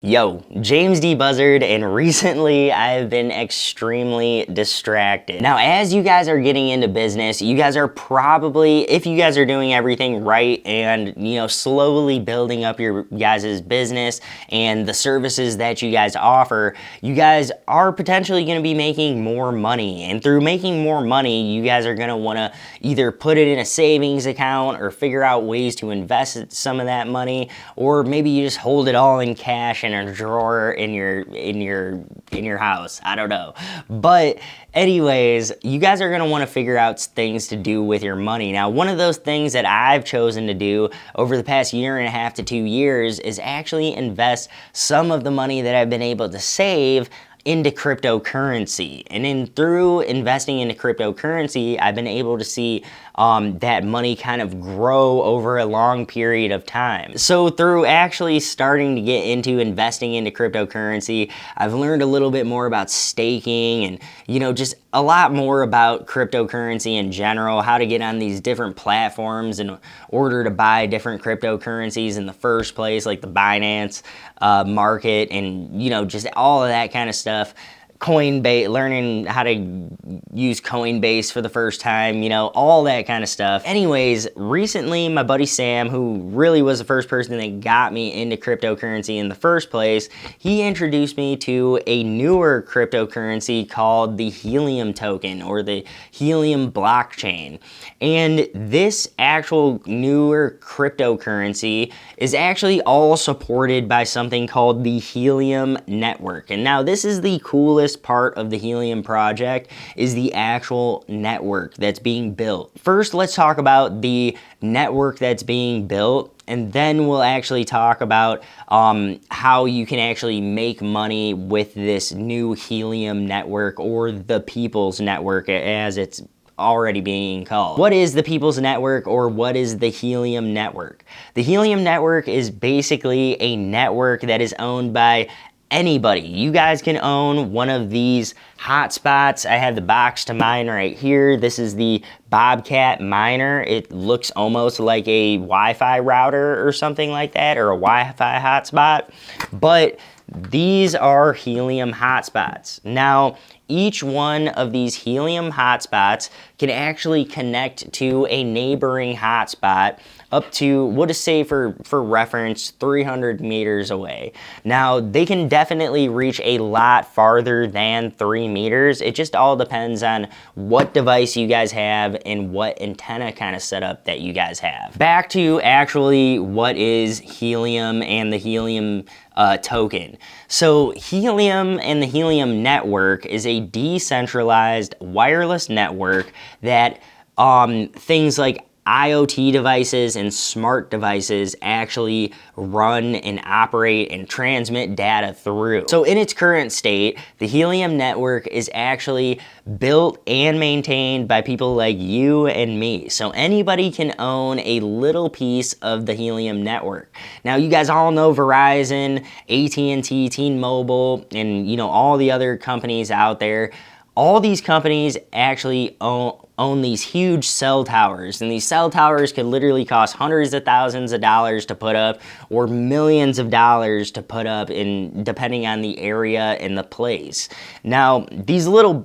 Yo, James D. Buzzard, and recently I've been extremely distracted. Now, as you guys are getting into business, you guys are probably, if you guys are doing everything right and, slowly building up your guys' business and the services that you guys offer, you guys are potentially going to be making more money. And through making more money, you guys are going to want to either put it in a savings account or figure out ways to invest some of that money, or maybe you just hold it all in cash and a drawer in your house. I don't know. But anyways, you guys are going to want to figure out things to do with your money. Now, one of those things that I've chosen to do over the past year and a half to 2 years is actually invest some of the money that I've been able to save into cryptocurrency. And through investing into cryptocurrency, I've been able to see that money kind of grow over a long period of time. So through actually starting to get into investing into cryptocurrency, I've learned a little bit more about staking and, just a lot more about cryptocurrency in general, how to get on these different platforms in order to buy different cryptocurrencies in the first place, like the Binance market and, just all of that kind of stuff. Coinbase, learning how to use Coinbase for the first time, all that kind of stuff. Anyways, recently my buddy Sam, who really was the first person that got me into cryptocurrency in the first place, he introduced me to a newer cryptocurrency called the Helium token or the Helium Blockchain. And this actual newer cryptocurrency is actually all supported by something called the Helium Network. And now this is the coolest part of the Helium project, is the actual network that's being built. First, let's talk about the network that's being built, and then we'll actually talk about how you can actually make money with this new Helium network, or the People's Network as it's already being called. What is the People's Network, or what is the Helium Network? The Helium Network is basically a network that is owned by anybody. You guys can own one of these hotspots. I have the box to mine right here. This is the Bobcat Miner. It looks almost like a Wi-Fi router or something like that, or a Wi-Fi hotspot, but these are Helium hotspots. Now, each one of these Helium hotspots can actually connect to a neighboring hotspot up to, we'll just say for reference, 300 meters away. Now, they can definitely reach a lot farther than 3 meters. It just all depends on what device you guys have and what antenna kind of setup that you guys have. Back to actually what is Helium and the Helium token. So Helium and the Helium network is a decentralized wireless network that things like IoT devices and smart devices actually run and operate and transmit data through. So in its current state, the Helium network is actually built and maintained by people like you and me. So anybody can own a little piece of the Helium network. Now, you guys all know Verizon, AT&T, T-Mobile, and all the other companies out there. All these companies actually own these huge cell towers, and these cell towers could literally cost hundreds of thousands of dollars to put up, or millions of dollars to put up, depending on the area and the place. Now, these little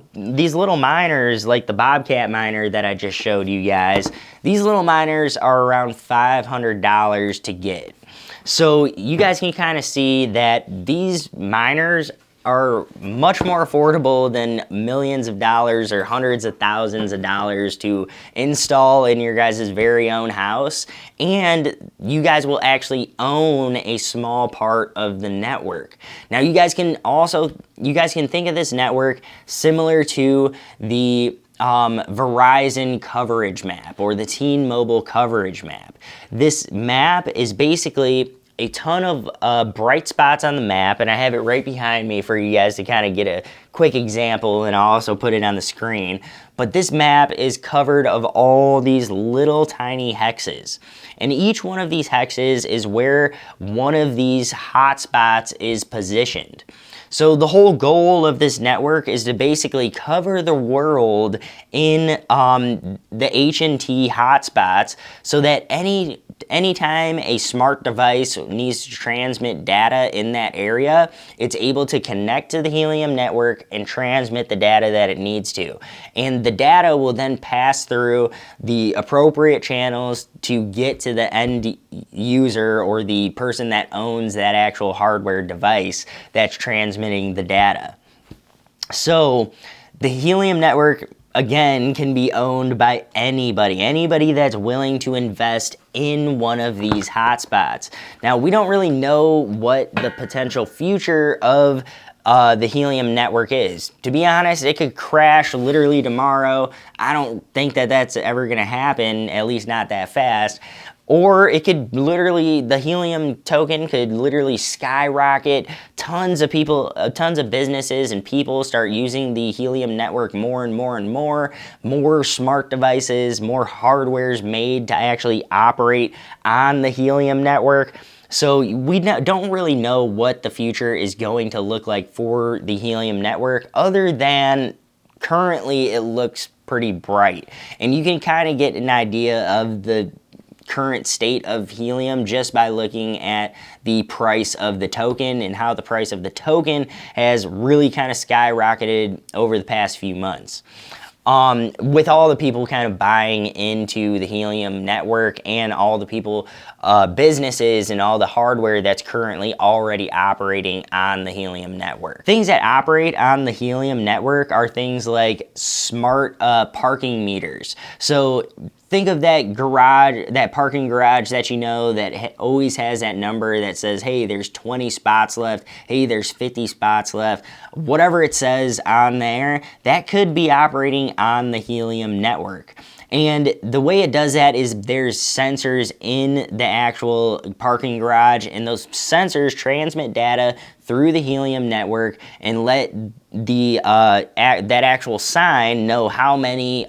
miners, like the Bobcat Miner that I just showed you guys, these little miners are around $500 to get. So you guys can kind of see that these miners are much more affordable than millions of dollars or hundreds of thousands of dollars to install in your guys' very own house, and you guys will actually own a small part of the network. Now, you guys can think of this network similar to the Verizon coverage map or the T-Mobile coverage map. This map is basically a ton of bright spots on the map, and I have it right behind me for you guys to kind of get a quick example, and I'll also put it on the screen. But this map is covered of all these little tiny hexes, and each one of these hexes is where one of these hotspots is positioned. So the whole goal of this network is to basically cover the world in the H&T hotspots, so that any anytime a smart device needs to transmit data in that area, it's able to connect to the Helium network and transmit the data that it needs to. And the data will then pass through the appropriate channels to get to the end user or the person that owns that actual hardware device that's transmitting the data. So the Helium network, again, can be owned by anybody that's willing to invest in one of these hotspots. Now, we don't really know what the potential future of the Helium network is. To be honest, it could crash literally tomorrow. I don't think that that's ever going to happen, at least not that fast. Or it could literally, the Helium token could literally skyrocket. Tons of people, tons of businesses and people start using the Helium network more and more and more. More smart devices, more hardwares made to actually operate on the Helium network. So we don't really know what the future is going to look like for the Helium network, other than currently it looks pretty bright. And you can kind of get an idea of the current state of Helium just by looking at the price of the token and how the price of the token has really kind of skyrocketed over the past few months. With all the people kind of buying into the Helium network and all the people, businesses and all the hardware that's currently already operating on the Helium network. Things that operate on the Helium network are things like smart parking meters. So think of that garage, that parking garage that you know that always has that number that says, hey, there's 20 spots left, hey, there's 50 spots left. Whatever it says on there, that could be operating on the Helium network. And the way it does that is there's sensors in the actual parking garage, and those sensors transmit data through the Helium network and let the that actual sign know how many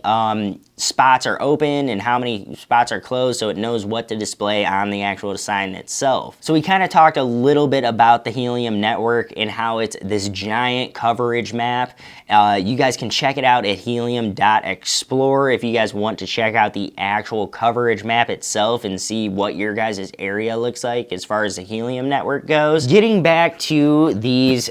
spots are open and how many spots are closed, so it knows what to display on the actual sign itself. So we kind of talked a little bit about the Helium network and how it's this giant coverage map. You guys can check it out at helium.explore if you guys want to check out the actual coverage map itself and see what your guys' area looks like as far as the Helium network goes. Getting back to these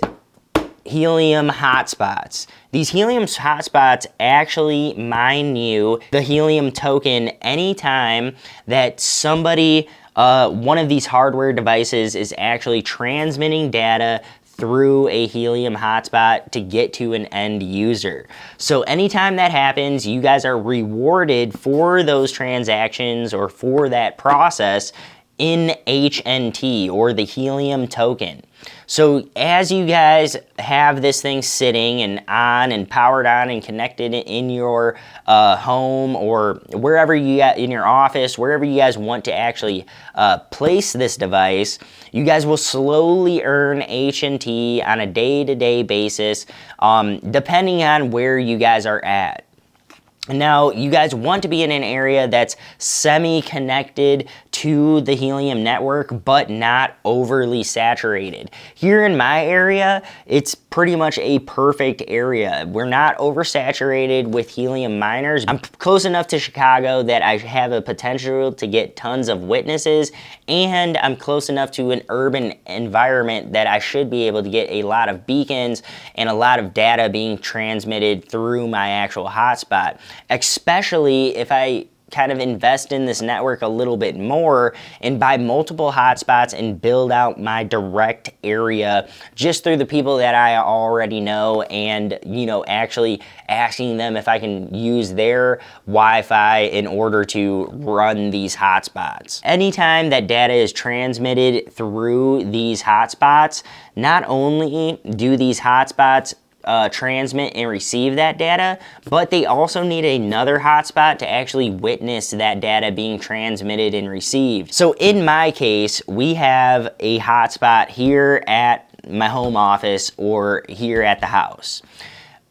Helium hotspots. These Helium hotspots actually mine you the Helium token anytime that somebody, one of these hardware devices is actually transmitting data through a Helium hotspot to get to an end user. So anytime that happens, you guys are rewarded for those transactions or for that process in HNT, or the Helium token. So as you guys have this thing sitting and on and powered on and connected in your home or wherever you got in your office, wherever you guys want to actually place this device, you guys will slowly earn HNT on a day-to-day basis, depending on where you guys are at. Now, you guys want to be in an area that's semi-connected to the Helium network, but not overly saturated. Here in my area, it's pretty much a perfect area. We're not oversaturated with Helium miners. I'm close enough to Chicago that I have a potential to get tons of witnesses, and I'm close enough to an urban environment that I should be able to get a lot of beacons and a lot of data being transmitted through my actual hotspot. Especially if I kind of invest in this network a little bit more and buy multiple hotspots and build out my direct area just through the people that I already know, and actually asking them if I can use their Wi-Fi in order to run these hotspots. Anytime that data is transmitted through these hotspots, not only do these hotspots transmit and receive that data, but they also need another hotspot to actually witness that data being transmitted and received. So in my case, we have a hotspot here at my home office or here at the house.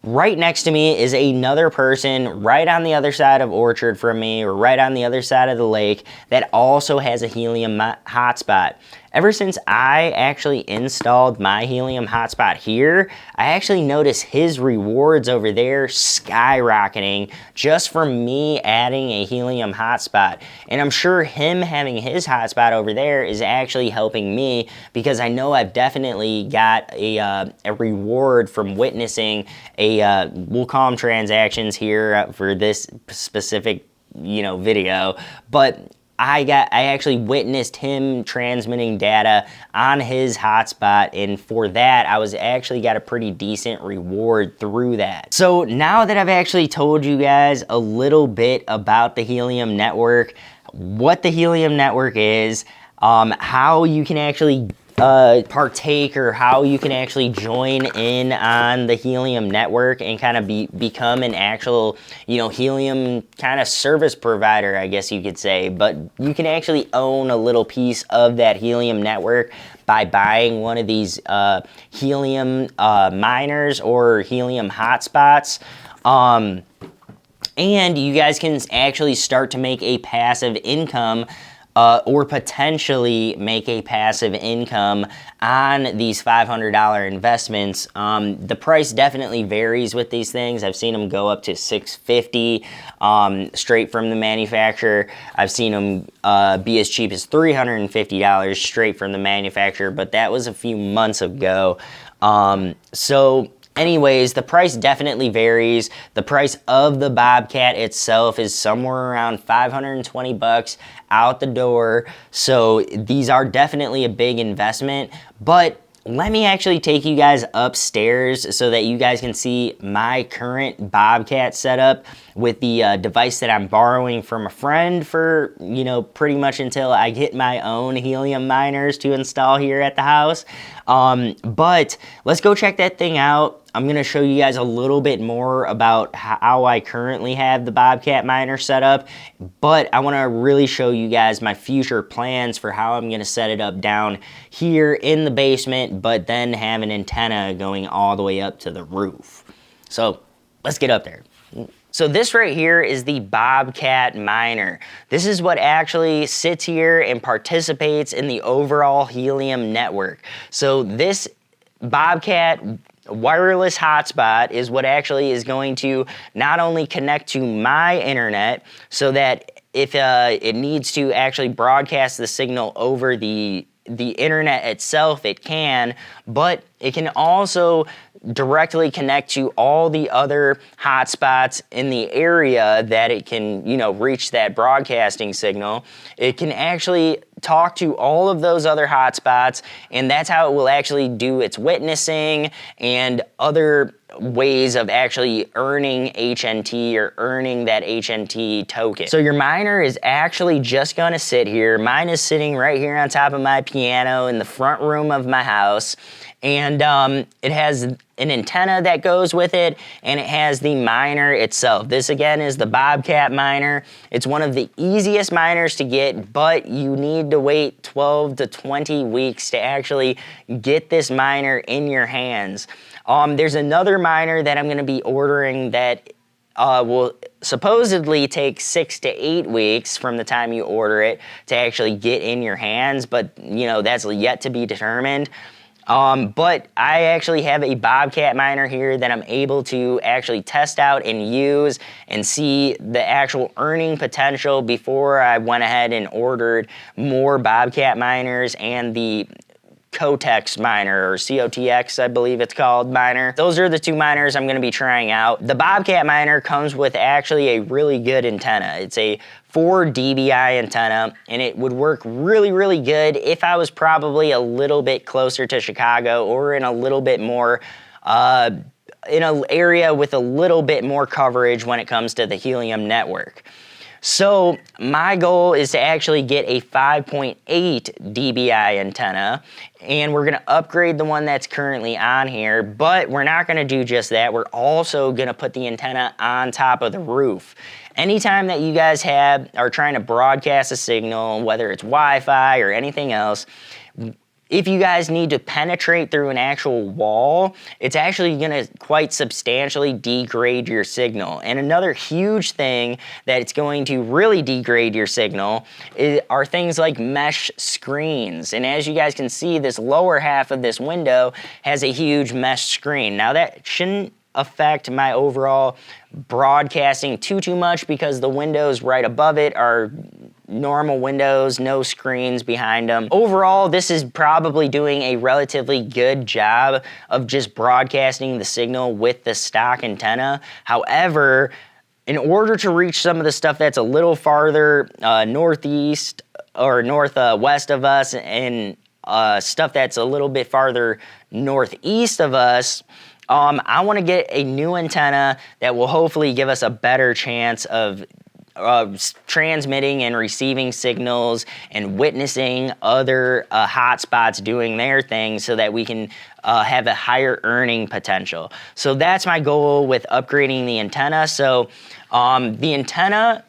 Right next to me is another person right on the other side of Orchard from me, or right on the other side of the lake, that also has a Helium hotspot. ever since I actually installed my Helium Hotspot here, I actually noticed his rewards over there skyrocketing just from me adding a Helium Hotspot. And I'm sure him having his hotspot over there is actually helping me, because I know I've definitely got a reward from witnessing we'll call them transactions here for this specific, video, but I actually witnessed him transmitting data on his hotspot, and for that, I was actually got a pretty decent reward through that. So now that I've actually told you guys a little bit about the Helium Network, what the Helium Network is, how you can actually partake, or how you can actually join in on the Helium Network and kind of become an actual, Helium kind of service provider, I guess you could say. But you can actually own a little piece of that Helium Network by buying one of these Helium miners or Helium hotspots. And you guys can actually start to make a passive income, or potentially make a passive income on these $500 investments. The price definitely varies with these things. I've seen them go up to $650 straight from the manufacturer. I've seen them be as cheap as $350 straight from the manufacturer, but that was a few months ago. Anyways, the price definitely varies. The price of the Bobcat itself is somewhere around $520 out the door. So these are definitely a big investment, but let me actually take you guys upstairs so that you guys can see my current Bobcat setup with the device that I'm borrowing from a friend for, pretty much until I get my own Helium miners to install here at the house. But let's go check that thing out. I'm going to show you guys a little bit more about how I currently have the Bobcat miner set up, but I want to really show you guys my future plans for how I'm going to set it up down here in the basement, but then have an antenna going all the way up to the roof. So let's get up there. So this right here is the Bobcat Miner. This is what actually sits here and participates in the overall Helium network. So this Bobcat wireless hotspot is what actually is going to not only connect to my internet, so that if it needs to actually broadcast the signal over the internet itself, it can, but it can also directly connect to all the other hotspots in the area that it can, reach that broadcasting signal. It can actually talk to all of those other hotspots, and that's how it will actually do its witnessing and other ways of actually earning HNT or earning that HNT token. So your miner is actually just gonna sit here. Mine is sitting right here on top of my piano in the front room of my house. And it has an antenna that goes with it, and it has the miner itself. This again is the Bobcat miner. It's one of the easiest miners to get, but you need to wait 12 to 20 weeks to actually get this miner in your hands. There's another miner that I'm going to be ordering that will supposedly take 6 to 8 weeks from the time you order it to actually get in your hands, but that's yet to be determined. But I actually have a Bobcat miner here that I'm able to actually test out and use and see the actual earning potential before I went ahead and ordered more Bobcat miners and the Cotex miner, or COTX, I believe it's called, miner. Those are the two miners I'm going to be trying out. The Bobcat miner comes with actually a really good antenna. It's a 4 dBi antenna, and it would work really, really good if I was probably a little bit closer to Chicago, or in a little bit more in an area with a little bit more coverage when it comes to the Helium network. So my goal is to actually get a 5.8 dBi antenna, and we're going to upgrade the one that's currently on here, but we're not going to do just that. We're also going to put the antenna on top of the roof. Anytime that you guys are trying to broadcast a signal, whether it's Wi-Fi or anything else, if you guys need to penetrate through an actual wall, it's actually going to quite substantially degrade your signal. And another huge thing that it's going to really degrade your signal are things like mesh screens. And as you guys can see, this lower half of this window has a huge mesh screen. Now that shouldn't affect my overall broadcasting too much because the windows right above it are normal windows, no screens behind them. Overall, this is probably doing a relatively good job of just broadcasting the signal with the stock antenna. However, in order to reach some of the stuff that's a little farther northeast or northwest of us and stuff that's a little bit farther northeast of us, I want to get a new antenna that will hopefully give us a better chance of transmitting and receiving signals and witnessing other hotspots doing their thing so that we can have a higher earning potential. So that's my goal with upgrading the antenna. So the antenna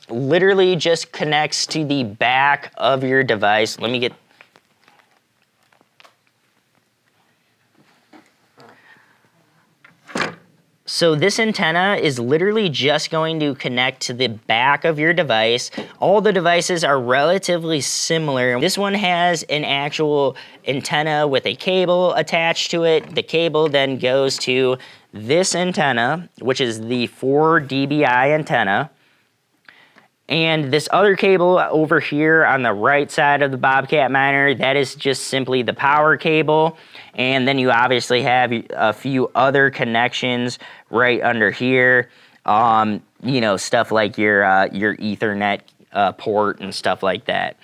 literally just connects to the back of your device. Let me get... So this antenna is literally just going to connect to the back of your device. All the devices are relatively similar. This one has an actual antenna with a cable attached to it. The cable then goes to this antenna, which is the 4 dBi antenna. And this other cable over here on the right side of the Bobcat Miner, that is just simply the power cable. And then you obviously have a few other connections right under here. You know, stuff like your Ethernet port and stuff like that.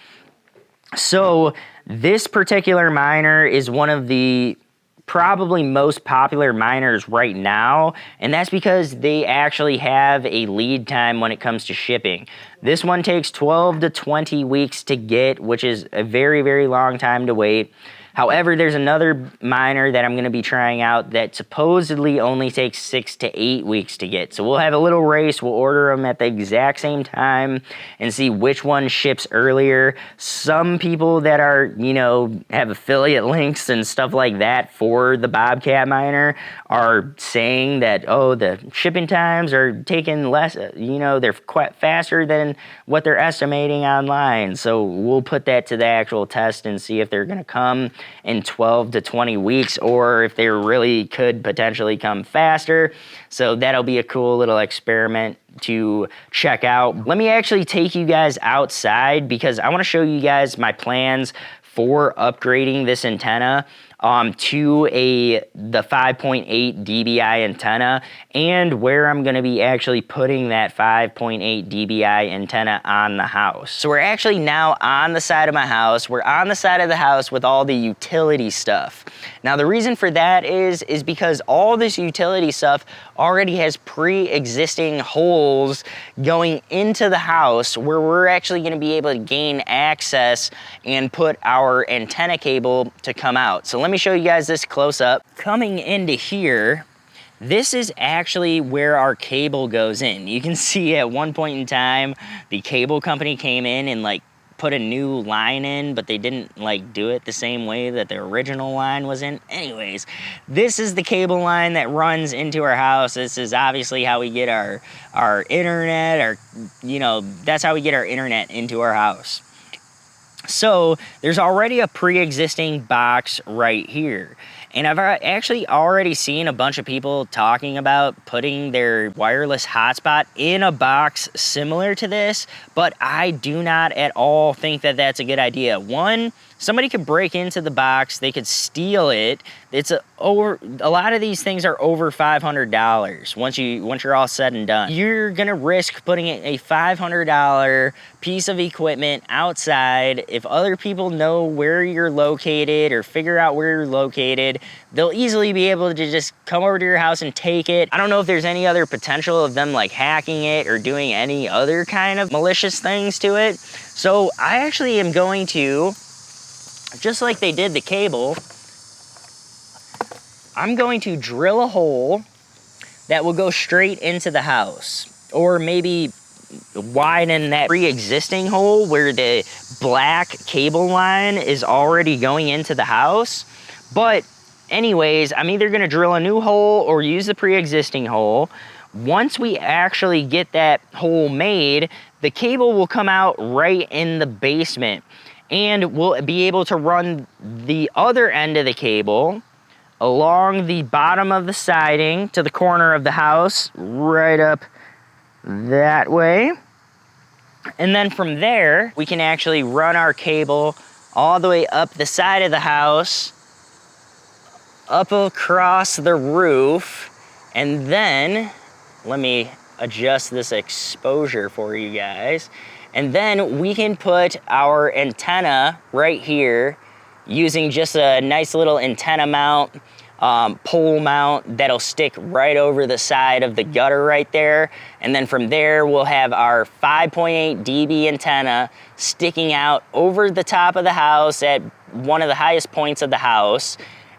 So this particular miner is one of the probably most popular miners right now, and that's because they actually have a lead time when it comes to shipping. This one takes 12 to 20 weeks to get, which is a very, very long time to wait. However, there's another miner that I'm going to be trying out that supposedly only takes 6 to 8 weeks to get. So we'll have a little race. We'll order them at the exact same time and see which one ships earlier. Some people that are, you know, have affiliate links and stuff like that for the Bobcat Miner are saying that, oh, the shipping times are taking less, you know, they're quite faster than what they're estimating online. So we'll put that to the actual test and see if they're going to come in 12 to 20 weeks or if they really could potentially come faster. So that'll be a cool little experiment to check out. Let me actually take you guys outside because I want to show you guys my plans for upgrading this antenna to the 5.8 dBi antenna and where I'm going to be actually putting that 5.8 dBi antenna on the house. So we're actually now on the side of my house. We're on the side of the house with all the utility stuff. Now the reason for that is because all this utility stuff already has pre-existing holes going into the house where we're actually going to be able to gain access and put our antenna cable to come out. So let me show you guys this close up. Coming into here, this is actually where our cable goes in. You can see at one point in time, the cable company came in and like put a new line in, but they didn't like do it the same way that the original line was in. Anyways, this is the cable line that runs into our house. This is obviously how we get our internet, that's how we get our internet into our house. So there's already a pre-existing box right here. And I've actually already seen a bunch of people talking about putting their wireless hotspot in a box similar to this, but I do not at all think that that's a good idea. One, somebody could break into the box, they could steal it. A lot of these things are over $500 once you're all said and done. You're gonna risk putting a $500 piece of equipment outside. If other people know where you're located or figure out where you're located, they'll easily be able to just come over to your house and take it. I don't know if there's any other potential of them like hacking it or doing any other kind of malicious things to it. So I actually am going to, just like they did the cable, I'm going to drill a hole that will go straight into the house, or maybe widen that pre-existing hole where the black cable line is already going into the house. But anyways, I'm either gonna drill a new hole or use the pre-existing hole. Once we actually get that hole made, the cable will come out right in the basement, and we'll be able to run the other end of the cable along the bottom of the siding to the corner of the house, right up that way. And then from there, we can actually run our cable all the way up the side of the house, up across the roof, and then, let me adjust this exposure for you guys, and then we can put our antenna right here using just a nice little antenna mount, pole mount that'll stick right over the side of the gutter right there. And then from there, we'll have our 5.8 dB antenna sticking out over the top of the house at one of the highest points of the house.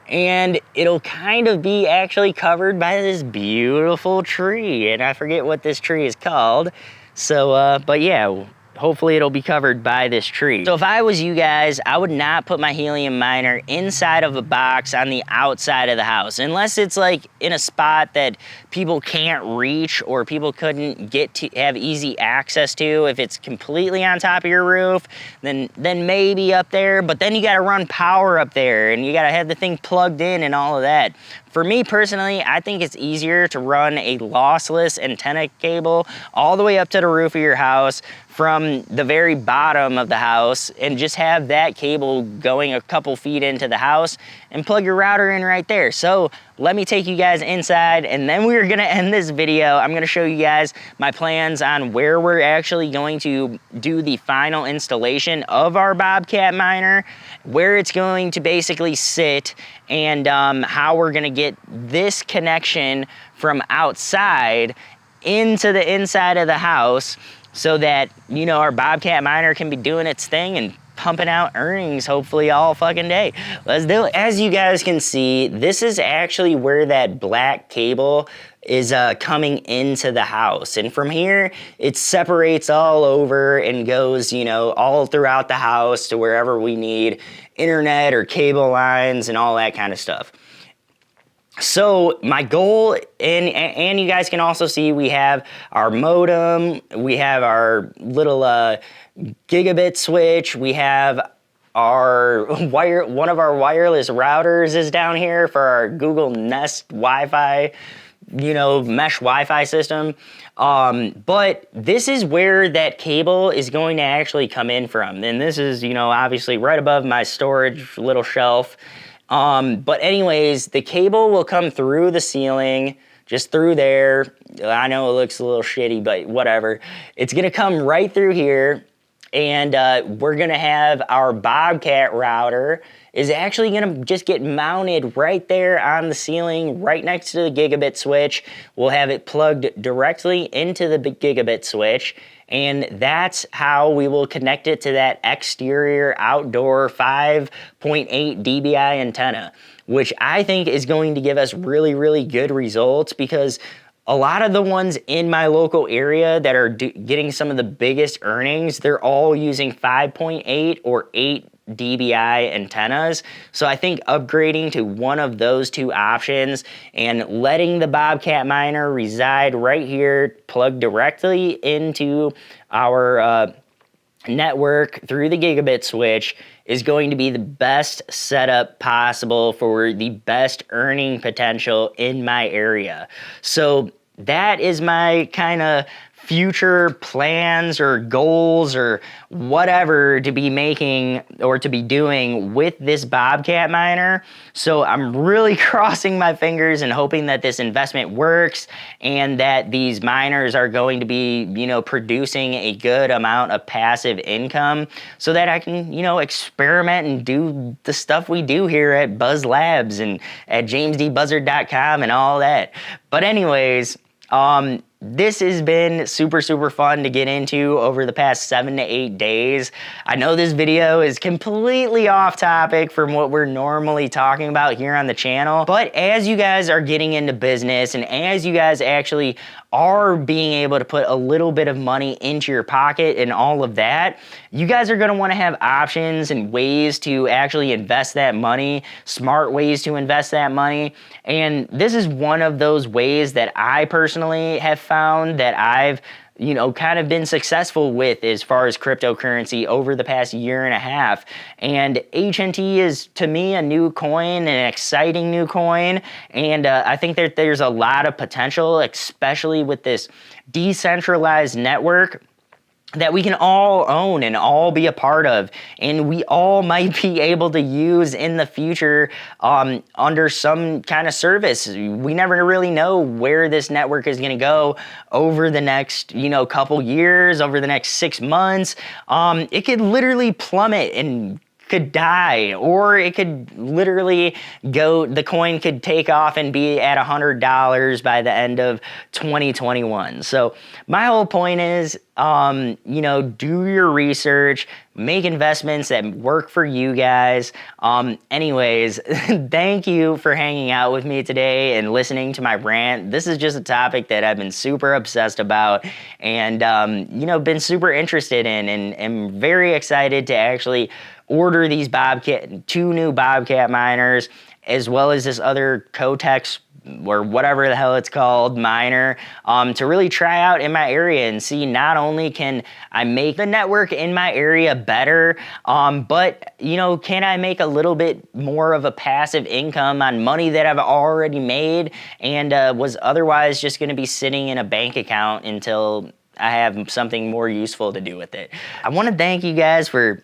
And it'll kind of be actually covered by this beautiful tree. And I forget what this tree is called. So, but yeah, hopefully it'll be covered by this tree. So if I was you guys, I would not put my helium miner inside of a box on the outside of the house, unless it's like in a spot that people can't reach or people couldn't get to have easy access to. If it's completely on top of your roof, then maybe up there, but then you gotta run power up there and you gotta have the thing plugged in and all of that. For me personally, I think it's easier to run a lossless antenna cable all the way up to the roof of your house from the very bottom of the house, and just have that cable going a couple feet into the house and plug your router in right there. So let me take you guys inside, and then we're gonna end this video. I'm gonna show you guys my plans on where we're actually going to do the final installation of our Bobcat miner, where it's going to basically sit, and how we're gonna get this connection from outside into the inside of the house, so that, you know, our Bobcat miner can be doing its thing and pumping out earnings hopefully all fucking day. Let's do it. As you guys can see, this is actually where that black cable is coming into the house. And from here, it separates all over and goes, you know, all throughout the house to wherever we need internet or cable lines and all that kind of stuff. So my goal, and you guys can also see we have our modem, we have our little gigabit switch, we have our one of our wireless routers is down here for our Google Nest Wi-Fi, you know, mesh Wi-Fi system. But this is where that cable is going to actually come in from. And this is, you know, obviously right above my storage little shelf. But anyways, the cable will come through the ceiling, just through there. I know it looks a little shitty, but whatever. It's gonna come right through here, and we're gonna have our Bobcat router is actually gonna just get mounted right there on the ceiling, right next to the gigabit switch. We'll have it plugged directly into the gigabit switch, and that's how we will connect it to that exterior outdoor 5.8 dBi antenna, which I think is going to give us really, really good results, because a lot of the ones in my local area that are getting some of the biggest earnings, they're all using 5.8 or 8 dBi antennas. So I think upgrading to one of those two options and letting the Bobcat miner reside right here, plugged directly into our network through the gigabit switch, is going to be the best setup possible for the best earning potential in my area. So that is my kind of future plans or goals or whatever to be making or to be doing with this Bobcat miner. So I'm really crossing my fingers and hoping that this investment works and that these miners are going to be, you know, producing a good amount of passive income, so that I can, you know, experiment and do the stuff we do here at Buzz Labs and at jamesdbuzzard.com and all that. But anyways, this has been super fun to get into over the past 7 to 8 days. I know this video is completely off topic from what we're normally talking about here on the channel, but as you guys are getting into business and as you guys actually are being able to put a little bit of money into your pocket and all of that, you guys are going to want to have options and ways to actually invest that money, smart ways to invest that money. And this is one of those ways that I personally have found that I've kind of been successful with as far as cryptocurrency over the past year and a half. And HNT is, to me, a new coin, an exciting new coin. And I think that there's a lot of potential, especially with this decentralized network that we can all own and all be a part of, and we all might be able to use in the future under some kind of service. We never really know where this network is going to go over the next couple years, over the next 6 months. It could literally plummet and could die, or it could literally the coin could take off and be at $100 by the end of 2021. So my whole point is, do your research, make investments that work for you guys. Anyways, thank you for hanging out with me today and listening to my rant. This is just a topic that I've been super obsessed about and, been super interested in, and am very excited to actually order these 2 new Bobcat miners, as well as this other Cotex or whatever the hell it's called miner, to really try out in my area and see not only can I make the network in my area better, but can I make a little bit more of a passive income on money that I've already made and was otherwise just going to be sitting in a bank account until I have something more useful to do with it. I want to thank you guys for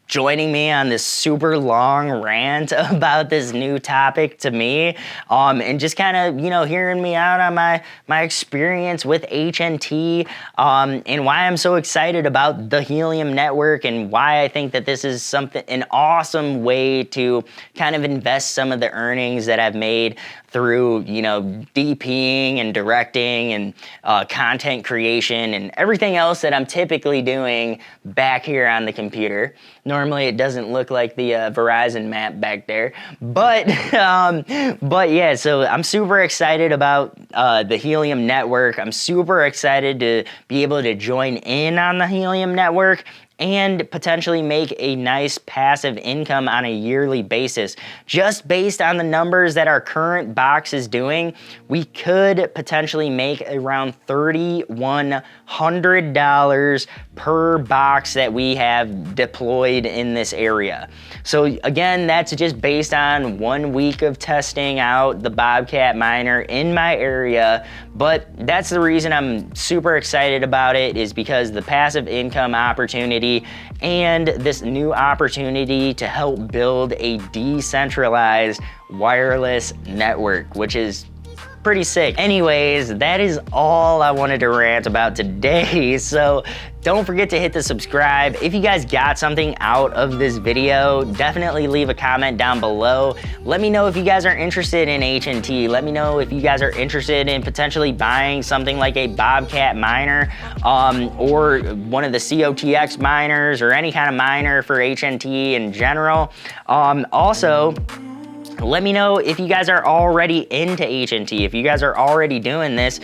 joining me on this super long rant about this new topic to me, and just kind of, hearing me out on my experience with HNT, and why I'm so excited about the Helium Network, and why I think that this is an awesome way to kind of invest some of the earnings that I've made through, DPing and directing and content creation and everything else that I'm typically doing back here on the computer. Normally it doesn't look like the Verizon map back there, but yeah, so I'm super excited about the Helium Network. I'm super excited to be able to join in on the Helium Network and potentially make a nice passive income on a yearly basis. Just based on the numbers that our current box is doing, we could potentially make around $3,100 per box that we have deployed in this area. So again, that's just based on 1 week of testing out the Bobcat Miner in my area, but that's the reason I'm super excited about it, is because the passive income opportunity and this new opportunity to help build a decentralized wireless network, which is pretty sick. Anyways, that is all I wanted to rant about today. So don't forget to hit the subscribe. If you guys got something out of this video, definitely leave a comment down below. Let me know if you guys are interested in HNT. Let me know if you guys are interested in potentially buying something like a Bobcat miner, or one of the COTX miners, or any kind of miner for HNT in general. Also, let me know if you guys are already into HNT. If you guys are already doing this,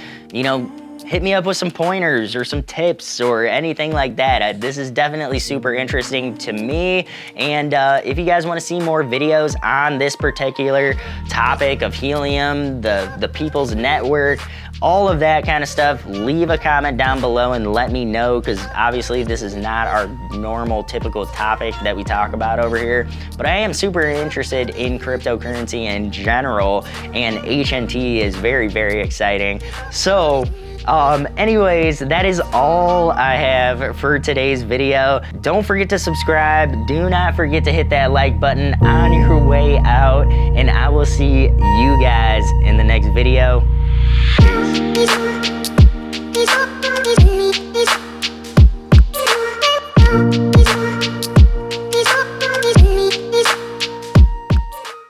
hit me up with some pointers or some tips or anything like that. This is definitely super interesting to me. And if you guys want to see more videos on this particular topic of Helium, the people's network, all of that kind of stuff, leave a comment down below and let me know, because obviously this is not our normal typical topic that we talk about over here, but I am super interested in cryptocurrency in general, and HNT is very, very exciting. So anyways, that is all I have for today's video. Don't forget to subscribe. Do not forget to hit that like button on your way out, and I will see you guys in the next video. Peace.